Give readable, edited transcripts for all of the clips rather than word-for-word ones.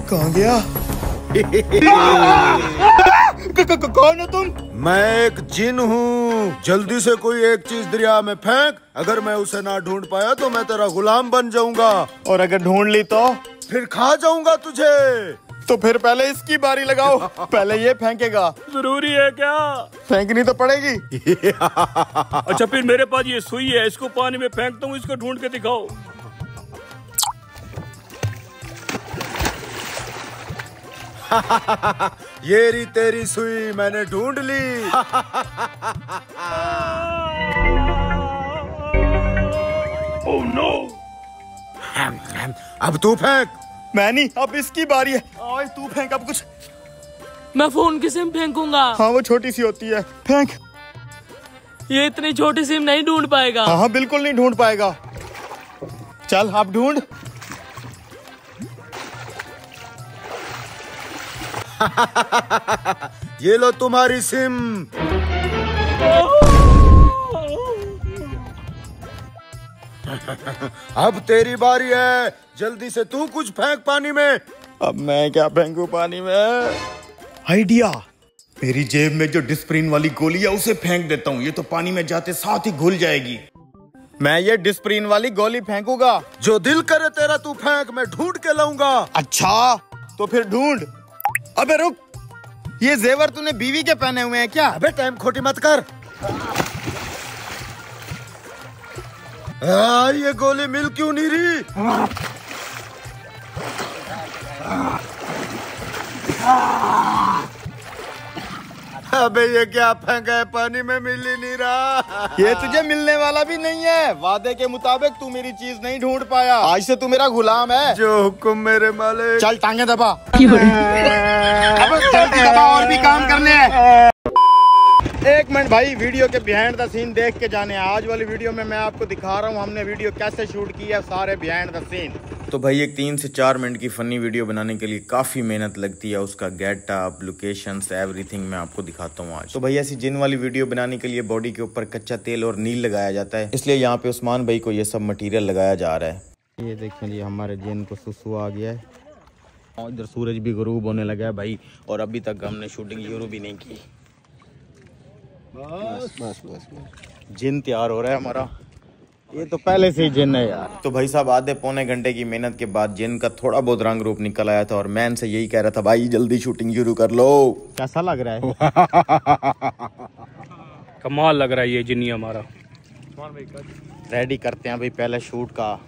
कहाँ गया? कौन हो तुम? मैं एक जिन हूँ। जल्दी से कोई एक चीज दरिया में फेंक। अगर मैं उसे ना ढूंढ पाया तो मैं तेरा गुलाम बन जाऊंगा। और अगर ढूंढ ली तो? फिर खा जाऊंगा तुझे। तो फिर पहले इसकी बारी लगाओ। पहले ये फेंकेगा। जरूरी है क्या? फेंकनी तो पड़ेगी। अच्छा फिर मेरे पास ये सुई है, इसको पानी में फेंकता हूँ, इसको ढूंढ के दिखाओ। ये रही तेरी सुई, मैंने ढूंढ ली। Oh no. अब तू फेंक। मैं नहीं, अब इसकी बारी है। आज तू फेंक अब कुछ। मैं फोन की सिम फेंकूंगा। हाँ वो छोटी सी होती है, फेंक। ये इतनी छोटी सिम नहीं ढूंढ पाएगा। हाँ बिल्कुल नहीं ढूंढ पाएगा। चल अब ढूंढ। ये लो तुम्हारी सिम। अब तेरी बारी है, जल्दी से तू कुछ फेंक पानी में। अब मैं क्या फेंकूं पानी में? आइडिया, मेरी जेब में जो डिस्प्रिन वाली गोली है उसे फेंक देता हूँ। ये तो पानी में जाते साथ ही घुल जाएगी। मैं ये डिस्प्रिन वाली गोली फेंकूंगा। जो दिल करे तेरा तू फेंक, मैं ढूंढ के लाऊंगा। अच्छा तो फिर ढूंढ। अबे रुक, ये जेवर तूने बीवी के पहने हुए हैं क्या? अबे टाइम खोटी मत कर। ये गोली मिल क्यों नहीं रही? अबे ये क्या फेंका है, पानी में मिल ही नहीं रहा। ये तुझे मिलने वाला भी नहीं है। वादे के मुताबिक तू मेरी चीज नहीं ढूंढ पाया। आज से तू मेरा गुलाम है। जो हुक्म मेरे मालिक। चल टांगे दबा। अब जल्दी दबा, और भी काम करने हैं। एक मिनट भाई, वीडियो के बिहाइंड द सीन देख के जाने। आज वाली वीडियो में मैं आपको दिखा रहा हूँ हमने वीडियो कैसे शूट की है, सारे बिहाइंड द सीन। तो भाई एक 3 से 4 मिनट की फनी वीडियो बनाने के लिए काफ़ी मेहनत लगती है। उसका गेटअप, लोकेशंस, एवरीथिंग मैं आपको दिखाता हूँ आज। तो भाई ऐसी जिन वाली वीडियो बनाने के लिए बॉडी के ऊपर कच्चा तेल और नील लगाया जाता है, इसलिए यहाँ पे उस्मान भाई को ये सब मटेरियल लगाया जा रहा है। ये देखें जी, हमारे जिन को सुसु आ गया है और इधर सूरज भी गुरूब होने लगा है भाई। और अभी तक हमने शूटिंग शुरू भी नहीं की। बस जिन तैयार हो रहा है हमारा। ये तो पहले से ही जिन है यार। तो भाई साहब आधे पौने घंटे की मेहनत के बाद जिन का थोड़ा बहुत रंग रूप निकल आया था और मैं इनसे यही कह रहा था भाई जल्दी शूटिंग शुरू कर लो। कैसा लग रहा है? कमाल लग रहा है ये जिन्नी हमारा। रेडी करते हैं भाई पहले शूट का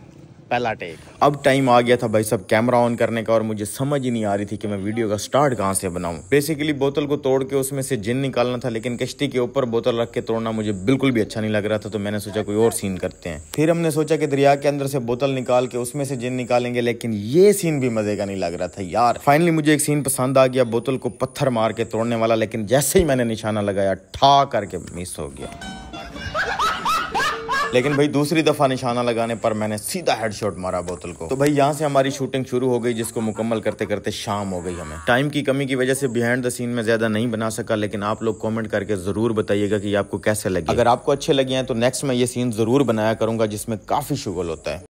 पहला टेक। अब टाइम आ गया था भाई साहब कैमरा ऑन करने का और मुझे समझ ही नहीं आ रही थी कि मैं वीडियो का स्टार्ट कहां से बनाऊं। बेसिकली बोतल को तोड़ के उसमें से जिन निकालना था, लेकिन कश्ती के ऊपर बोतल रख के तोड़ना मुझे बिल्कुल भी अच्छा नहीं लग रहा था। तो मैंने सोचा कोई और सीन करते हैं। फिर हमने सोचा कि दरिया के अंदर से बोतल निकाल के उसमें से जिन निकालेंगे, लेकिन ये सीन भी मजे का नहीं लग रहा था यार। फाइनली मुझे एक सीन पसंद आ गया, बोतल को पत्थर मार के तोड़ने वाला, लेकिन जैसे ही मैंने निशाना लगाया ठा करके मिस हो गया। लेकिन भाई दूसरी दफा निशाना लगाने पर मैंने सीधा हेडशॉट मारा बोतल को। तो भाई यहाँ से हमारी शूटिंग शुरू हो गई, जिसको मुकम्मल करते करते शाम हो गई। हमें टाइम की कमी की वजह से बिहाइंड द सीन में ज्यादा नहीं बना सका, लेकिन आप लोग कमेंट करके जरूर बताइएगा कि आपको कैसे लगे। अगर आपको अच्छे लगे हैं तो नेक्स्ट में ये सीन जरूर बनाया करूंगा जिसमें काफी शुगल होता है।